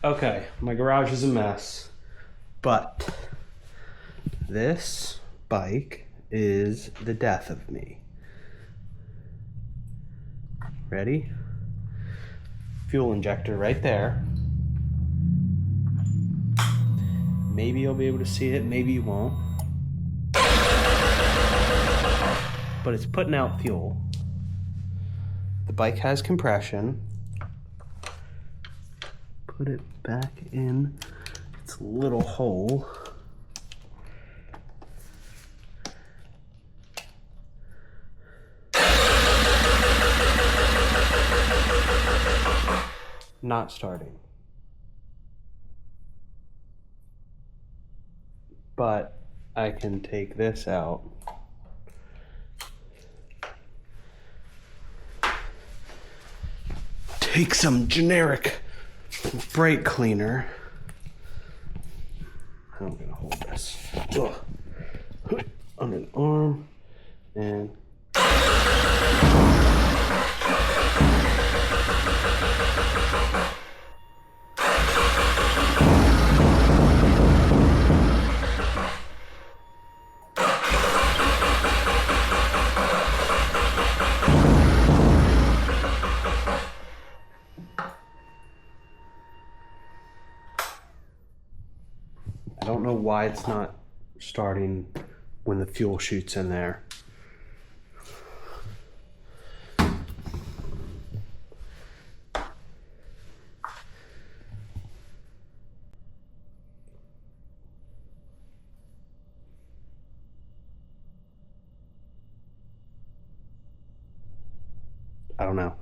Okay, my garage is a mess, but this bike is the death of me. Ready? Fuel injector right there. Maybe you'll be able to see it, maybe you won't. But it's putting out fuel. The bike has compression. Put it back in its little hole. Not starting. But I can take this out. Take some generic brake cleaner. I'm gonna hold this under the arm and I don't know why it's not starting when the fuel chutes in there. I don't know.